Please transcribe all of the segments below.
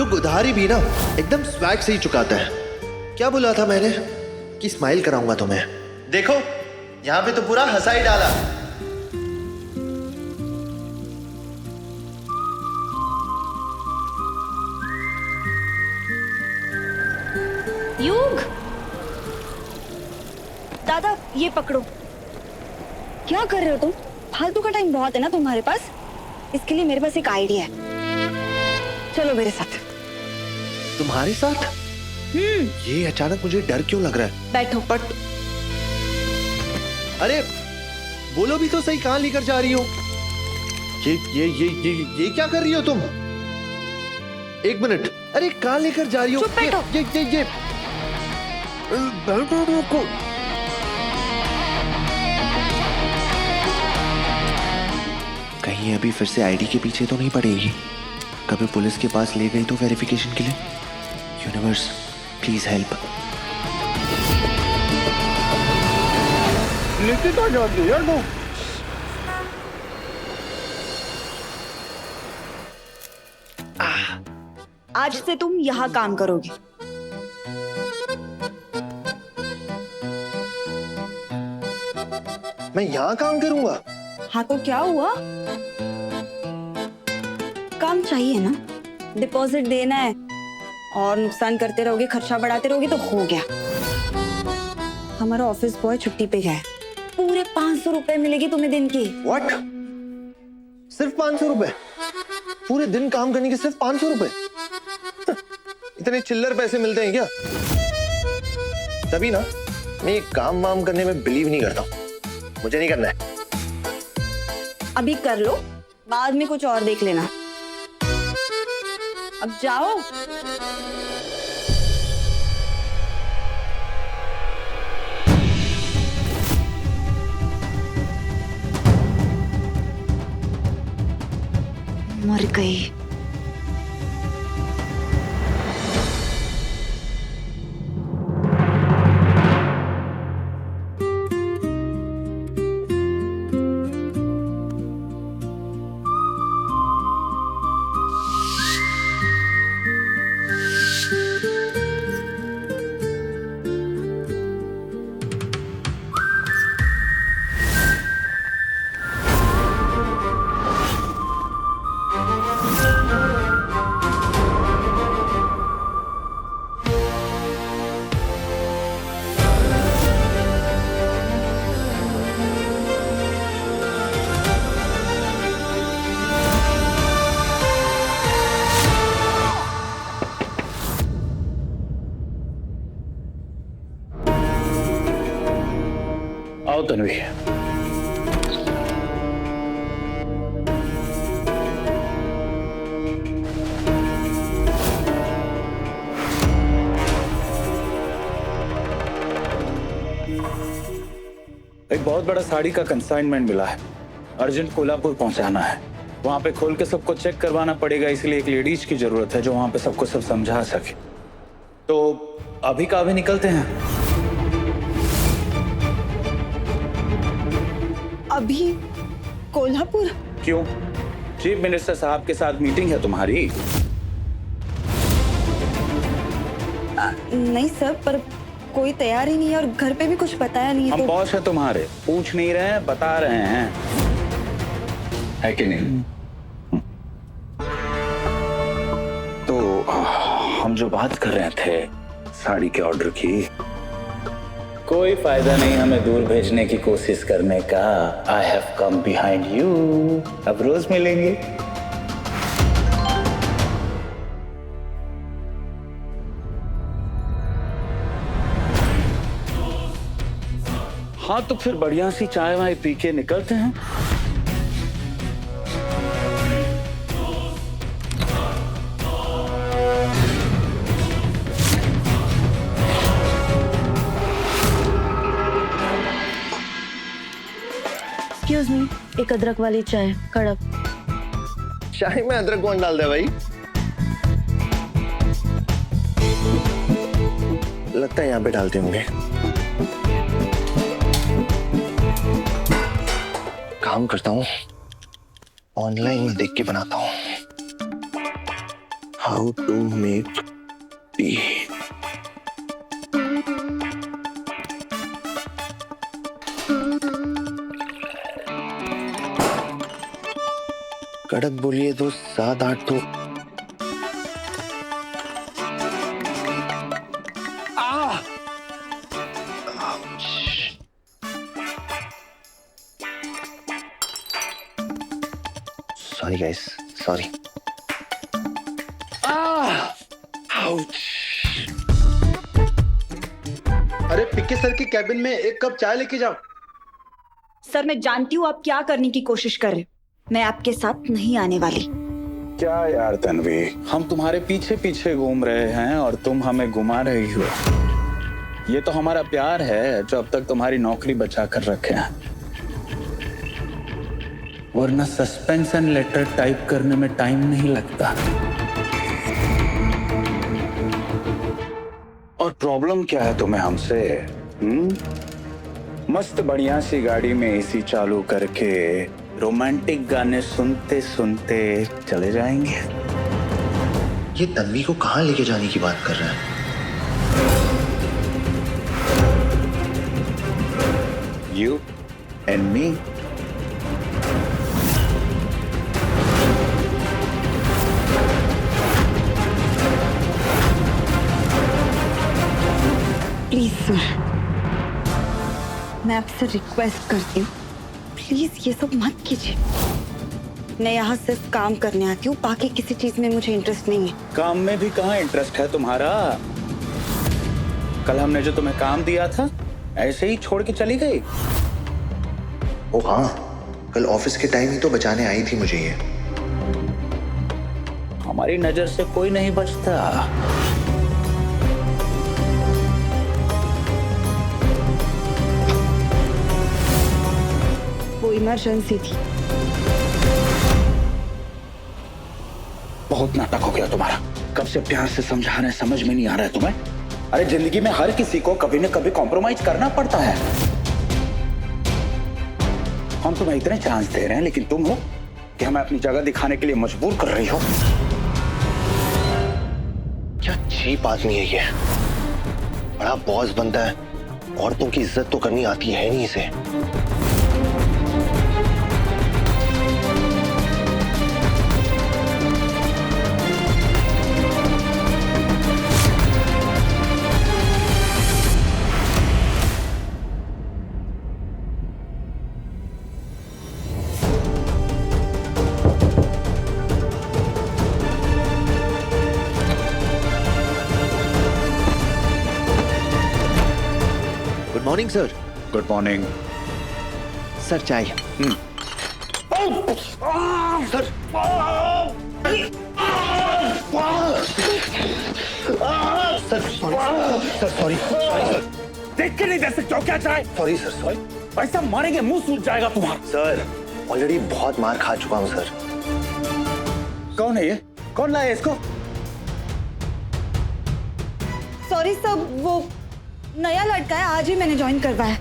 लोग उधारी भी ना एकदम स्वैग से ही चुकाते हैं। क्या बोला था मैंने कि स्माइल कराऊंगा तुम्हें। देखो यहाँ पे तो पूरा हंसा ही डाला। युग, दादा ये पकड़ो। क्या कर रहे हो तुम? फालतू का टाइम बहुत है ना तुम्हारे पास, इसके लिए मेरे पास एक आइडिया है। चलो मेरे साथ। तुम्हारे साथ? ये अचानक मुझे डर क्यों लग रहा है? बैठो। बट अरे बोलो भी तो सही, कहां लेकर जा रही हो? ये क्या कर रही हो तुम? एक मिनट, अरे कहां लेकर जा रही हो? चुप बैठो। ये बैठो। कहीं अभी फिर से आईडी के पीछे तो नहीं पड़ेगी? कभी पुलिस के पास ले गई तो वेरिफिकेशन के लिए? Universe please help. लेके तो जाती है वो। आज से तुम यहाँ काम करोगे। मैं यहाँ काम करूंगा? हाँ तो क्या हुआ? काम चाहिए ना, डिपॉजिट देना है और नुकसान करते रहोगे, खर्चा बढ़ाते रहोगे तो हो गया। हमारा ऑफिस बॉय छुट्टी पे गया है, पूरे 500 रुपए मिलेगी तुम्हें दिन की। व्हाट? सिर्फ 500 रुपए? पूरे दिन काम करने के सिर्फ 500 रुपए? इतने चिल्लर पैसे मिलते हैं क्या? तभी ना मैं ये काम वाम करने में बिलीव नहीं करता हूं। मुझे नहीं करना है। अभी कर लो, बाद में कुछ और देख लेना। अब जाओ। मर गई। आओ तन्वी। एक बहुत बड़ा साड़ी का कंसाइनमेंट मिला है, अर्जेंट कोल्हापुर पहुंचाना है। वहां पे खोल के सबको चेक करवाना पड़ेगा, इसलिए एक लेडीज की जरूरत है जो वहां पे सबको सब समझा सके। तो अभी का अभी निकलते हैं। अभी कोल्हापुर? क्यों? चीफ मिनिस्टर साहब के साथ मीटिंग है तुम्हारी? नहीं सर, पर कोई तैयार ही नहीं है और घर पे भी कुछ बताया नहीं है। हम बॉस है तुम्हारे, पूछ नहीं रहे हैं, बता रहे हैं, है कि नहीं? तो हम जो बात कर रहे थे साड़ी के ऑर्डर की, कोई फायदा नहीं हमें दूर भेजने की कोशिश करने का। I have come behind you. अब रोज मिलेंगे। हाँ तो फिर बढ़िया सी चाय वाय पी के निकलते हैं। एक्सक्यूज मी, एक अदरक वाली चाय कड़क। चाय में अदरक कौन डाल दे भाई? लगता है यहाँ पे डालते होंगे। काम करता हूँ, ऑनलाइन में देख के बनाता हूँ। How to make tea. कड़क बोलिए तो 7-8 तो। Sorry guys, sorry. अरे पिक्की सर की कैबिन में एक कप चाय लेके जाओ। सर मैं जानती हूँ आप क्या करने की कोशिश कर रहे हो। मैं आपके साथ नहीं आने वाली। क्या यार तन्वी, हम तुम्हारे पीछे पीछे घूम रहे हैं और तुम हमें घुमा रही हो। ये तो हमारा प्यार है जो अब तक तुम्हारी नौकरी बचा कर रखे हैं, वरना सस्पेंशन लेटर टाइप करने में टाइम नहीं लगता। और प्रॉब्लम क्या है तुम्हें हमसे? मस्त बढ़िया सी गाड़ी में एसी चालू करके रोमांटिक गाने सुनते सुनते चले जाएंगे। ये तन्वी को कहाँ लेके जाने की बात कर रहा है? You and me. Please sir, मैं आपसे रिक्वेस्ट करती हूँ, प्लीज ये सब मत कीजिए। मैं यहाँ सिर्फ काम करने आती हूँ, बाकी किसी चीज में मुझे इंटरेस्ट नहीं है। काम में भी कहाँ इंटरेस्ट है तुम्हारा? कल हमने जो तुम्हें काम दिया था ऐसे ही छोड़ के चली गई। ओ हाँ, कल ऑफिस के टाइम ही तो बचाने आई थी मुझे ये। हमारी नजर से कोई नहीं बचता। वो इमरजेंसी थी। बहुत नाटक हो गया तुम्हारा। कब से प्यार से समझा रहे हैं, समझ में नहीं आ रहा है तुम्हें? अरे जिंदगी में हर किसी को कभी न कभी कॉम्प्रोमाइज करना पड़ता है। हम तुम्हें इतने चांस दे रहे हैं, लेकिन तुम हो कि हमें अपनी जगह दिखाने के लिए मजबूर कर रही हो। क्या चीप आदमी है ये। बड़ा बॉस बनता है, औरतों की इज्जत तो करनी आती है नहीं इसे। Good morning sir. Good morning sir चाय। Sir sir sorry sir. देख के नहीं दे सकते हो क्या चाहे? Sorry sir, sorry. ऐसा मारेंगे मुंह सूज जाएगा तुम्हारा। सर ऑलरेडी बहुत मार खा चुका हूँ सर। कौन है ये? कौन लाया इसको? सॉरी सब, वो नया लड़का है, आज ही मैंने ज्वाइन करवाया।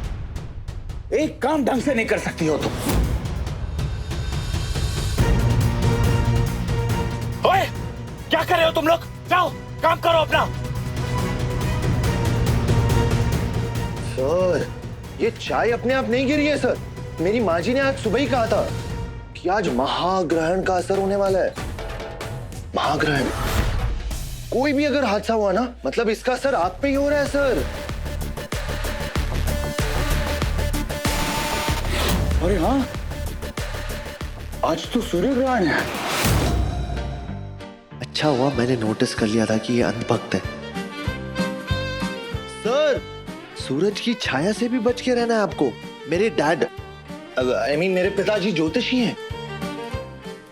एक काम ढंग से नहीं कर सकती हो तुम। ओए, क्या कर रहे हो तुम लोग? जाओ काम करो अपना। सर ये चाय अपने आप नहीं गिरी है सर। मेरी माँ जी ने आज सुबह ही कहा था कि आज महाग्रहण का असर होने वाला है। महाग्रहण, कोई भी अगर हादसा हुआ ना, मतलब इसका असर आप पे ही हो रहा है सर। अरे हाँ, आज तो सूर्य ग्रहण है। अच्छा हुआ मैंने नोटिस कर लिया था कि ये अंधभक्त है। सर सूरज की छाया से भी बच के रहना है आपको। मेरे डैड, आई मीन मेरे पिताजी ज्योतिषी हैं,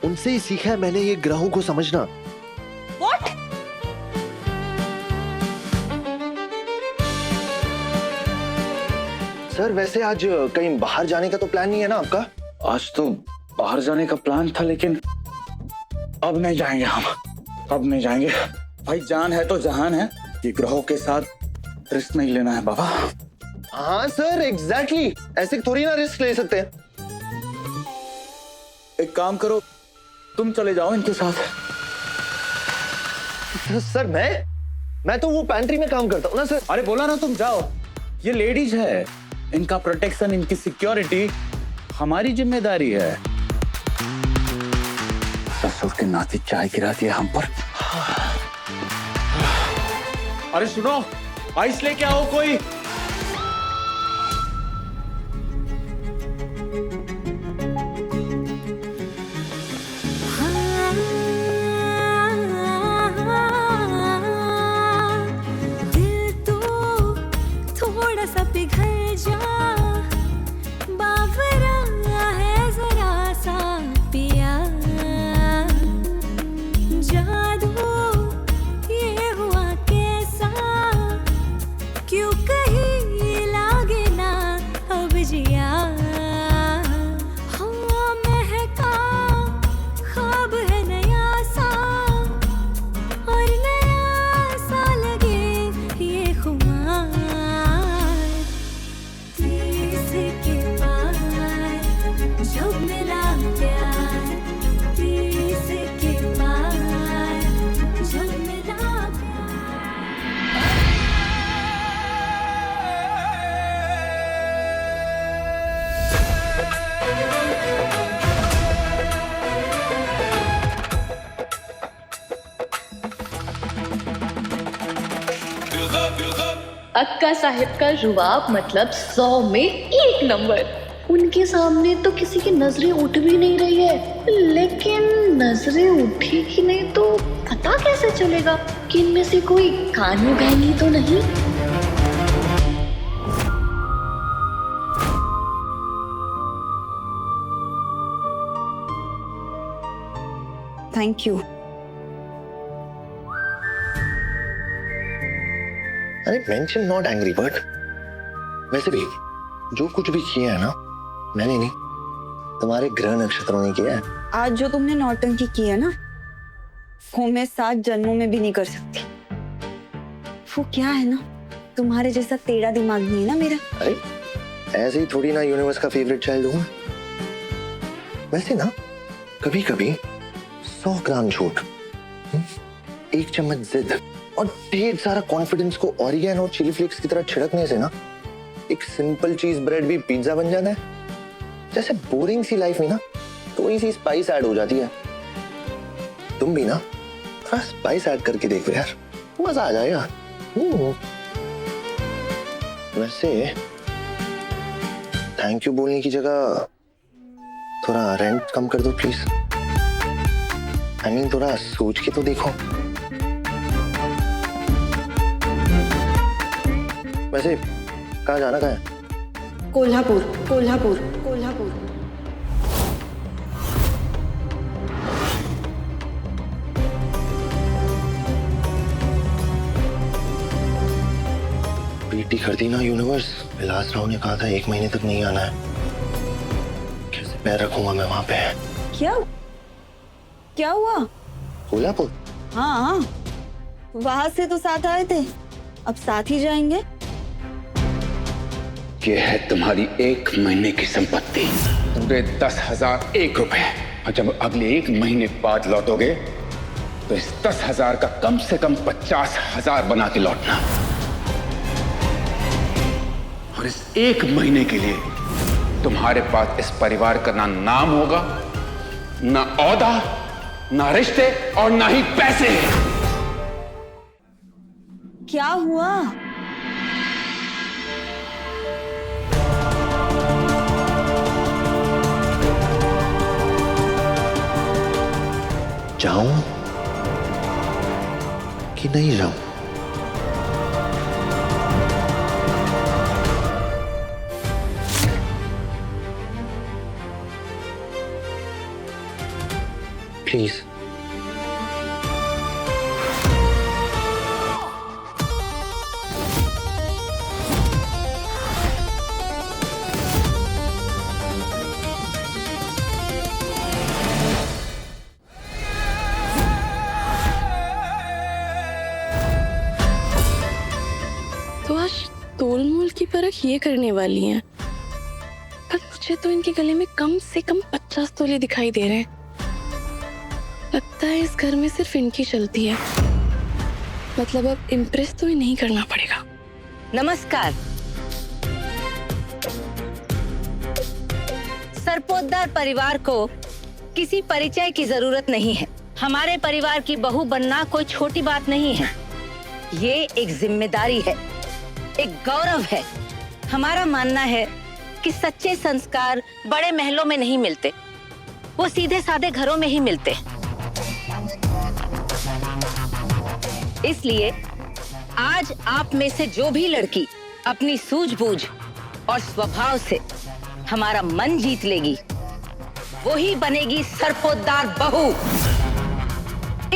उनसे ही सीखा है मैंने ये ग्रहों को समझना। What? सर वैसे आज कहीं बाहर जाने का तो प्लान नहीं है ना आपका? आज तो बाहर जाने का प्लान था, लेकिन अब नहीं जाएंगे हम। अब नहीं जाएंगे भाई, जान है तो जहान है। ये ग्रहों के साथ रिस्क नहीं लेना है बाबा। हाँ सर एग्जैक्टली, ऐसे थोड़ी ना रिस्क ले सकते हैं। एक काम करो, तुम चले जाओ इनके साथ। सर मैं तो वो पैंट्री में काम करता हूँ ना सर। अरे बोला ना तुम जाओ, ये लेडीज है, इनका प्रोटेक्शन, इनकी सिक्योरिटी हमारी जिम्मेदारी है। ससुर के नाती चाय गिरा दिया हम पर। अरे सुनो, आइस लेके आओ कोई। दिल तो थोड़ा सा पिघल जा, बावरा है जरा सा पिया, जादू ये हुआ कैसा, क्यों कहीं लागे ना अब जिया। हाँ महका ख्वाब है नया सा, और नया सा लगे ये खुमार, तीस के पार जब मिला प्यार, तीस के पार जब मिला अक्का साहिब का रुबाब मतलब 100 में 1 नंबर। उनके सामने तो किसी की नजरें उठ भी नहीं रही है, लेकिन नजरें उठी कि नहीं तो पता कैसे चलेगा कि इनमें से कोई कानू बहनी तो नहीं। Thank you. अरे मेंशन नॉट एंग्री बर्ड। वैसे भी जो कुछ भी किया है ना, मैंने नहीं, तुम्हारे ग्रह नक्षत्रों ने किया है। आज जो तुमने नौटंकी की है ना, वो मैं 7 जन्मों में भी नहीं कर सकती। वो क्या है ना, तुम्हारे जैसा टेढ़ा दिमाग नहीं है ना मेरा। अरे ऐसे ही थोड़ी ना यूनिवर्स का फेवरेट चाइल्ड हूँ। वैसे ना कभी कभी 100 ग्राम झूठ, 1 चम्मच जिद और ढेर सारा कॉन्फिडेंस को ऑरिगेनो और चिली फ्लेक्स की तरह छिड़कने से ना एक सिंपल चीज ब्रेड भी पिज्जा बन जाता है। जैसे बोरिंग सी लाइफ में ना थोड़ी सी स्पाइस ऐड हो जाती है। तुम भी ना थोड़ा स्पाइस ऐड करके देखो यार, मजा आ जाएगा। वैसे थैंक यू बोलने की जगह थोड़ा रेंट कम कर दो प्लीज। आई मीन थोड़ा सोच के तो देखो। वैसे कहाँ जाना कहाँ है? कोल्हापुर कोल्हापुर कोल्हापुर। पीटी कर दी ना यूनिवर्स। विलास राव ने कहा था 1 महीने तक नहीं आना है। कैसे पैर रखूंगा मैं वहां पे? क्या हुआ? कोल्हापुर? हाँ, वहां से तो साथ आए थे, अब साथ ही जाएंगे। ये है तुम्हारी 1 महीने की संपत्ति, पूरे 10,001 रुपए। और जब अगले 1 महीने बाद लौटोगे तो इस 10,000 का कम से कम 50,000 बना के लौटना। और इस 1 महीने के लिए तुम्हारे पास इस परिवार का ना नाम होगा, ना औहदा, ना रिश्ते और ना ही पैसे। क्या हुआ? जाऊं कि नहीं जाऊं? प्लीज तो आज तोल मोल की परख ये करने वाली हैं। पर मुझे तो इनके गले में कम से कम 50 तोले दिखाई दे रहे हैं। लगता है इस घर में सिर्फ इनकी चलती है। मतलब अब इम्प्रेस तो ही नहीं करना पड़ेगा। नमस्कार। सरपोतदार परिवार को किसी परिचय की जरूरत नहीं है। हमारे परिवार की बहू बनना कोई छोटी बात नहीं है। ये एक जिम्मेदारी है, एक गौरव है। हमारा मानना है कि सच्चे संस्कार बड़े महलों में नहीं मिलते, वो सीधे साधे घरों में ही मिलते हैं। इसलिए आज आप में से जो भी लड़की अपनी सूझबूझ और स्वभाव से हमारा मन जीत लेगी, वही बनेगी सरपोतदार बहू,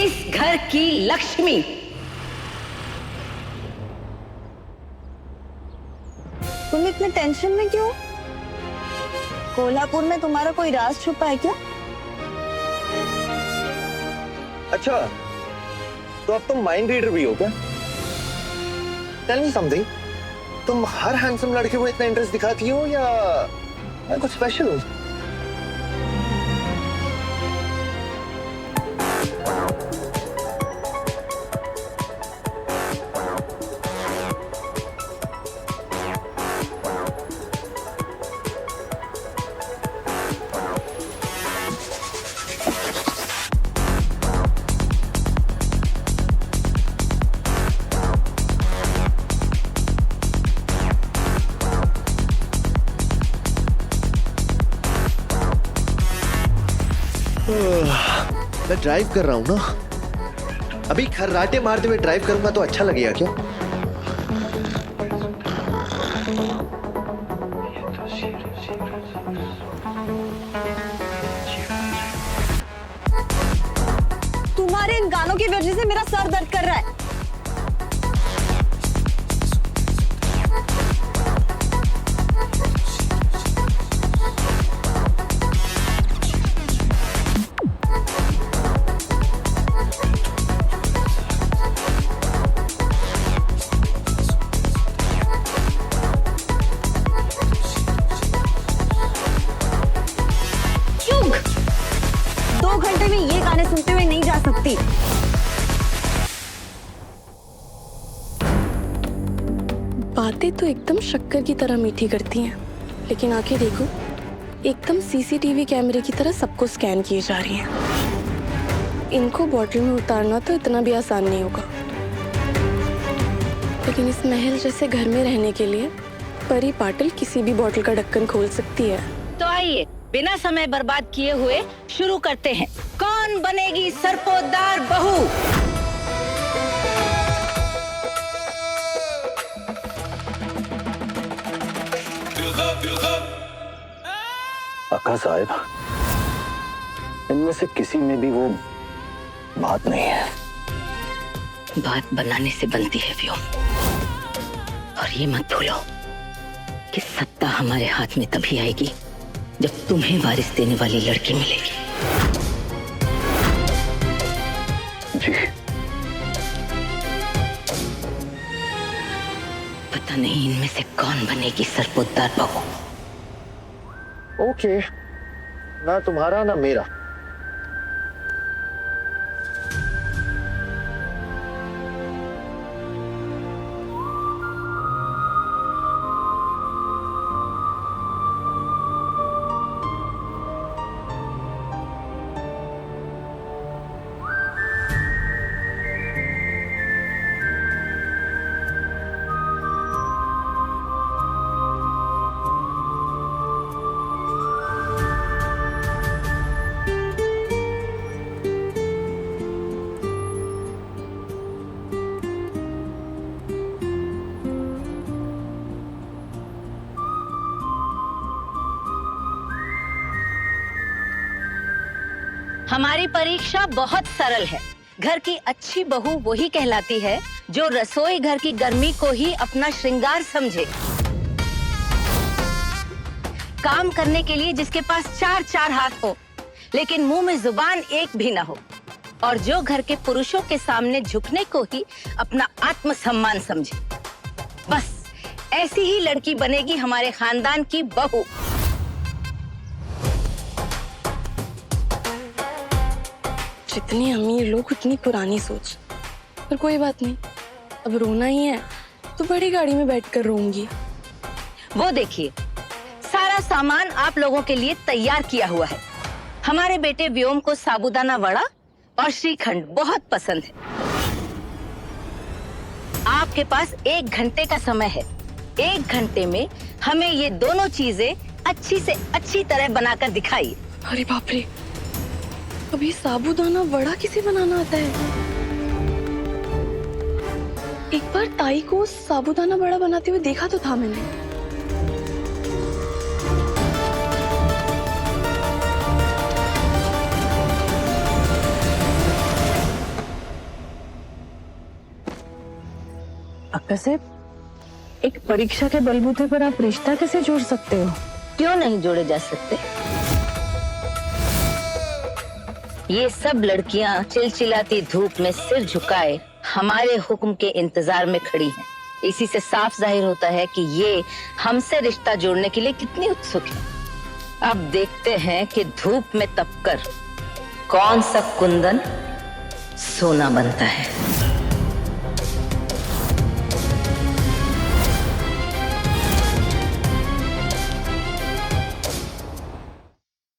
इस घर की लक्ष्मी। तुम इतने टेंशन में क्यों? कोल्हापुर में तुम्हारा कोई राज छुपा है क्या? अच्छा, तो अब तुम माइंड रीडर भी हो क्या? टेल मी समथिंग, तुम हर हैंडसम लड़के को इतना इंटरेस्ट दिखाती हो या कुछ स्पेशल हो? मैं ड्राइव कर रहा हूँ ना, अभी खर्राटे मारते हुए ड्राइव करूंगा तो अच्छा लगेगा क्या? तुम्हारे इन गानों की वजह से मेरा सर दर्द कर रहा है। घंटे में ये गाने सुनते हुए नहीं जा सकती। बातें तो एकदम शक्कर की तरह मीठी करती हैं, लेकिन आंखें देखो, एकदम सीसीटीवी कैमरे की तरह सबको स्कैन किए जा रही हैं। इनको बॉटल में उतारना तो इतना भी आसान नहीं होगा, लेकिन इस महल जैसे घर में रहने के लिए परी पाटिल किसी भी बॉटल का ढक्कन खोल सकती है। तो आइए बिना समय बर्बाद किए हुए शुरू करते हैं। कौन बनेगी सरपोतदार बहू? अक्का साहब, इनमें से किसी में भी वो बात नहीं है। बात बनाने से बनती है व्योम, और ये मत भूलो कि सत्ता हमारे हाथ में तभी आएगी जब तुम्हें वारिस देने वाली लड़की मिलेगी। जी। पता नहीं इनमें से कौन बनेगी सरपोतदार बहू। ओके, ना तुम्हारा ना मेरा। हमारी परीक्षा बहुत सरल है। घर की अच्छी बहू वही कहलाती है जो रसोई घर की गर्मी को ही अपना श्रृंगार समझे, काम करने के लिए जिसके पास चार चार हाथ हो लेकिन मुंह में जुबान एक भी ना हो, और जो घर के पुरुषों के सामने झुकने को ही अपना आत्मसम्मान समझे। बस ऐसी ही लड़की बनेगी हमारे खानदान की बहू। जितनी अमीर लोग उतनी पुरानी सोच, पर कोई बात नहीं, अब रोना ही है तो बड़ी गाड़ी में बैठकर रोऊंगी। वो देखिए, सारा सामान आप लोगों के लिए तैयार किया हुआ है। हमारे बेटे व्योम को साबूदाना वड़ा और श्रीखंड बहुत पसंद है। आपके पास 1 घंटे का समय है। 1 घंटे में हमें ये दोनों चीजें अच्छी से अच्छी तरह बनाकर दिखाइए। अरे बाप रे, अभी साबूदाना वड़ा किसे बनाना आता है? एक बार ताई को साबूदाना वड़ा बनाते हुए देखा तो था मैंने। अक्का साहब, एक परीक्षा के बलबूते पर आप रिश्ता कैसे जोड़ सकते हो? क्यों नहीं जोड़े जा सकते? ये सब लड़कियां चिलचिलाती धूप में सिर झुकाए हमारे हुक्म के इंतजार में खड़ी हैं। इसी से साफ जाहिर होता है कि ये हमसे रिश्ता जोड़ने के लिए कितनी उत्सुक है। अब देखते हैं कि धूप में तपकर कौन सा कुंदन सोना बनता है।